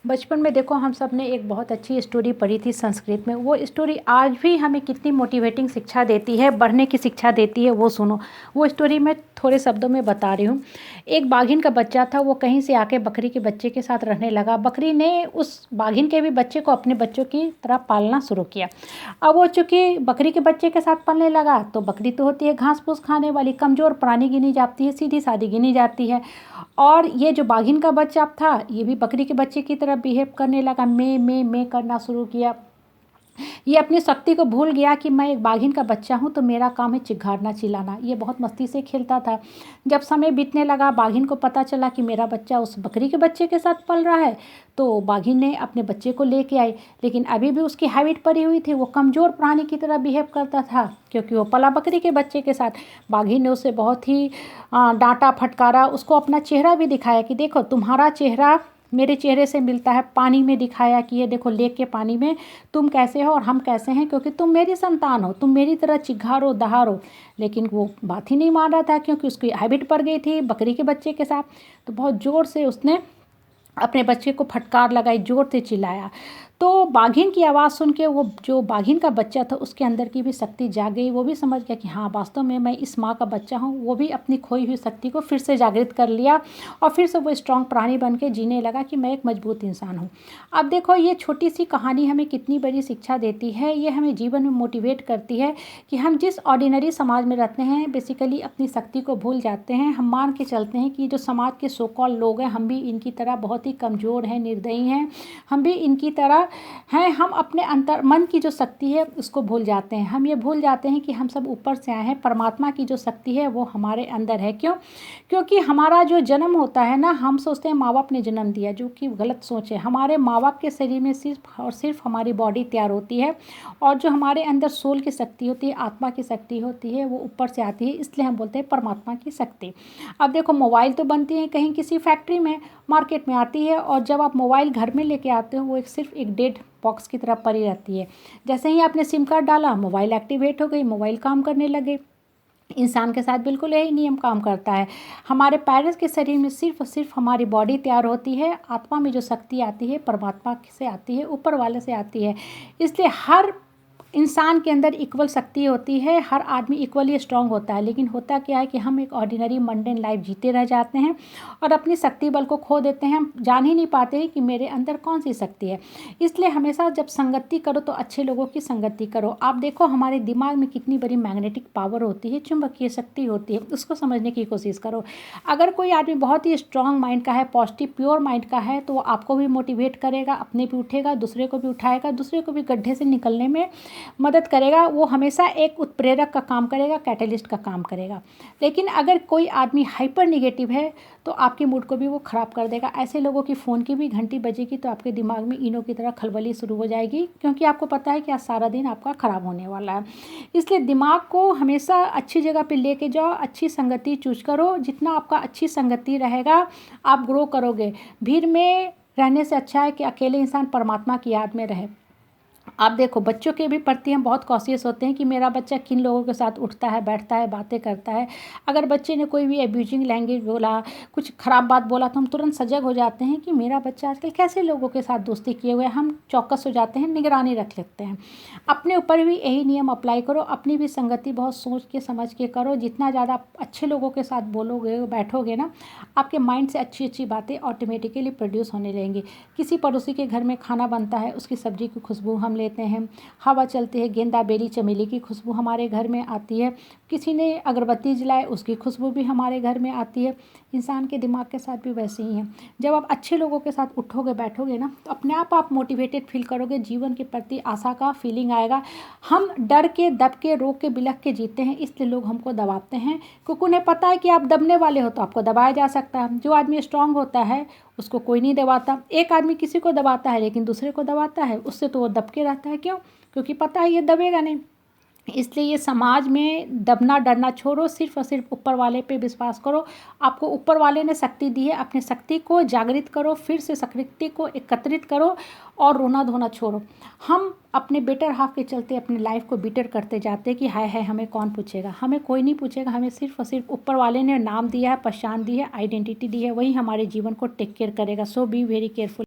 बचपन में देखो हम सब ने एक बहुत अच्छी स्टोरी पढ़ी थी संस्कृत में। वो स्टोरी आज भी हमें कितनी मोटिवेटिंग शिक्षा देती है, बढ़ने की शिक्षा देती है, वो सुनो। वो स्टोरी मैं थोड़े शब्दों में बता रही हूँ। एक बाघिन का बच्चा था, वो कहीं से आके बकरी के बच्चे के साथ रहने लगा। बकरी ने उस बाघिन के भी बच्चे को अपने बच्चों की तरह पालना शुरू किया। अब वो चूँकि बकरी के बच्चे के साथ पलने लगा, तो बकरी तो होती है घास फूस खाने वाली, कमज़ोर प्राणी गिनी जाती है, सीधी सादी गिनी जाती है। और ये जो बाघिन का बच्चा था, ये भी बकरी के बच्चे की तरह बिहेव करने लगा, मैं करना शुरू किया। ये अपनी शक्ति को भूल गया कि मैं एक बाघिन का बच्चा हूँ, तो मेरा काम है चिघाड़ना चिल्लाना। ये बहुत मस्ती से खेलता था। जब समय बीतने लगा, बाघिन को पता चला कि मेरा बच्चा उस बकरी के बच्चे के साथ पल रहा है, तो बाघिन ने अपने बच्चे को लेके आई। लेकिन अभी भी उसकी हैबिट पड़ी हुई थी, वो कमज़ोर प्राणी की तरह बिहेव करता था, क्योंकि वो पला बकरी के बच्चे के साथ। बाघिन ने उसे बहुत ही डांटा फटकारा, उसको अपना चेहरा भी दिखाया कि देखो तुम्हारा चेहरा मेरे चेहरे से मिलता है। पानी में दिखाया कि ये देखो लेक के पानी में तुम कैसे हो और हम कैसे हैं, क्योंकि तुम मेरी संतान हो, तुम मेरी तरह चिघारो दहारो। लेकिन वो बात ही नहीं मान रहा था, क्योंकि उसकी हैबिट पड़ गई थी बकरी के बच्चे के साथ। तो बहुत ज़ोर से उसने अपने बच्चे को फटकार लगाई, ज़ोर से चिल्लाया। तो बाघिन की आवाज़ सुन के वो जो बाघिन का बच्चा था, उसके अंदर की भी शक्ति जाग गई। वो भी समझ गया कि हाँ, वास्तव में मैं इस माँ का बच्चा हूँ। वो भी अपनी खोई हुई शक्ति को फिर से जागृत कर लिया और फिर से वो स्ट्रॉन्ग प्राणी बन के जीने लगा कि मैं एक मजबूत इंसान हूँ। अब देखो, ये छोटी सी कहानी हमें कितनी बड़ी शिक्षा देती है। ये हमें जीवन में मोटिवेट करती है कि हम जिस ऑर्डिनरी समाज में रहते हैं, बेसिकली अपनी शक्ति को भूल जाते हैं। हम मान के चलते हैं कि जो समाज के सो कॉल्ड लोग हैं, हम भी इनकी तरह बहुत ही कमज़ोर हैं, निर्दयी हैं, हम भी इनकी तरह हैं। हम अपने अंतर मन की जो शक्ति है उसको भूल जाते हैं। हम ये भूल जाते हैं कि हम सब ऊपर से आए हैं। परमात्मा की जो शक्ति है वो हमारे अंदर है। क्यों? क्योंकि हमारा जो जन्म होता है ना, हम सोचते हैं माँ बाप ने जन्म दिया, जो कि गलत सोच है। हमारे माँ बाप के शरीर में सिर्फ और सिर्फ हमारी बॉडी तैयार होती है, और जो हमारे अंदर सोल की शक्ति होती है, आत्मा की शक्ति होती है, वो ऊपर से आती है। इसलिए हम बोलते हैं परमात्मा की शक्ति। अब देखो, मोबाइल तो बनती है कहीं किसी फैक्ट्री में, मार्केट में आती है, और जब आप मोबाइल घर में लेके आते हो, वो सिर्फ एक डेड बॉक्स की तरह पड़ी रहती है। जैसे ही आपने सिम कार्ड डाला, मोबाइल एक्टिवेट हो गई, मोबाइल काम करने लगे। इंसान के साथ बिल्कुल यही नियम काम करता है। हमारे पेरेंट्स के शरीर में सिर्फ और सिर्फ हमारी बॉडी तैयार होती है। आत्मा में जो शक्ति आती है परमात्मा से आती है, ऊपर वाले से आती है। इसलिए हर इंसान के अंदर इक्वल शक्ति होती है, हर आदमी इक्वली स्ट्रांग होता है। लेकिन होता क्या है कि हम एक ऑर्डिनरी मंडेन लाइफ जीते रह जाते हैं और अपनी शक्ति बल को खो देते हैं। हम जान ही नहीं पाते हैं कि मेरे अंदर कौन सी शक्ति है। इसलिए हमेशा जब संगति करो तो अच्छे लोगों की संगति करो। आप देखो, हमारे दिमाग में कितनी बड़ी मैग्नेटिक पावर होती है, चुंबकीय शक्ति होती है, उसको समझने की कोशिश करो। अगर कोई आदमी बहुत ही स्ट्रांग माइंड का है, पॉजिटिव प्योर माइंड का है, तो वो आपको भी मोटिवेट करेगा, अपने भी उठेगा, दूसरे को भी उठाएगा, दूसरे को भी गड्ढे से निकलने में मदद करेगा। वो हमेशा एक उत्प्रेरक का काम करेगा, कैटलिस्ट का काम करेगा। लेकिन अगर कोई आदमी हाइपर निगेटिव है, तो आपके मूड को भी वो ख़राब कर देगा। ऐसे लोगों की फ़ोन की भी घंटी बजेगी तो आपके दिमाग में इनों की तरह खलबली शुरू हो जाएगी, क्योंकि आपको पता है कि आज सारा दिन आपका ख़राब होने वाला है। इसलिए दिमाग को हमेशा अच्छी जगह पे लेके जाओ, अच्छी संगति चूज करो। जितना आपका अच्छी संगति रहेगा, आप ग्रो करोगे। भीड़ में रहने से अच्छा है कि अकेले इंसान परमात्मा की याद में रहे। आप देखो, बच्चों के भी प्रति हम बहुत कॉशियस होते हैं कि मेरा बच्चा किन लोगों के साथ उठता है, बैठता है, बातें करता है। अगर बच्चे ने कोई भी एब्यूजिंग लैंग्वेज बोला, कुछ ख़राब बात बोला, तो हम तुरंत सजग हो जाते हैं कि मेरा बच्चा आजकल कैसे लोगों के साथ दोस्ती किए हुए है। हम चौकस हो जाते हैं, निगरानी रख लेते हैं। अपने ऊपर भी यही नियम अप्लाई करो। अपनी भी संगति बहुत सोच के समझ के करो। जितना ज़्यादा आप अच्छे लोगों के साथ बोलोगे, बैठोगे ना, आपके माइंड से अच्छी अच्छी बातें ऑटोमेटिकली प्रोड्यूस होने लगेंगी। किसी पड़ोसी के घर में खाना बनता है, उसकी सब्जी की खुशबू हम लेते हैं। हवा चलती है, गेंदा बेली चमेली की खुशबू हमारे घर में आती है। किसी ने अगरबत्ती जलाए, उसकी खुशबू भी हमारे घर में आती है। इंसान के दिमाग के साथ भी वैसे ही है। जब आप अच्छे लोगों के साथ उठोगे, बैठोगे ना, तो अपने आप मोटिवेटेड फील करोगे। जीवन के प्रति आशा का फीलिंग आएगा। हम डर के, दब के, रो के, बिलख के जीते हैं, इसलिए लोग हमको दबाते हैं, क्योंकि उन्हें पता है कि आप दबने वाले हो तो आपको दबाया जा सकता है। जो आदमी स्ट्रांग होता है उसको कोई नहीं दबाता। एक आदमी किसी को दबाता है लेकिन दूसरे को दबाता है, उससे तो वो दब के रहता है। क्यों? क्योंकि पता है ये दबेगा नहीं। इसलिए ये समाज में दबना डरना छोड़ो, सिर्फ और सिर्फ ऊपर वाले पे विश्वास करो। आपको ऊपर वाले ने शक्ति दी है, अपनी शक्ति को जागृत करो, फिर से शक्ति को एकत्रित करो और रोना धोना छोड़ो। हम अपने बेटर हाफ के चलते अपनी लाइफ को बिटर करते जाते कि हाय हाय हमें कौन पूछेगा। हमें कोई नहीं पूछेगा। हमें सिर्फ और सिर्फ ऊपर वाले ने नाम दिया है, पहचान दी है, आइडेंटिटी दी है, वही हमारे जीवन को टेक केयर करेगा। सो बी वेरी केयरफुल।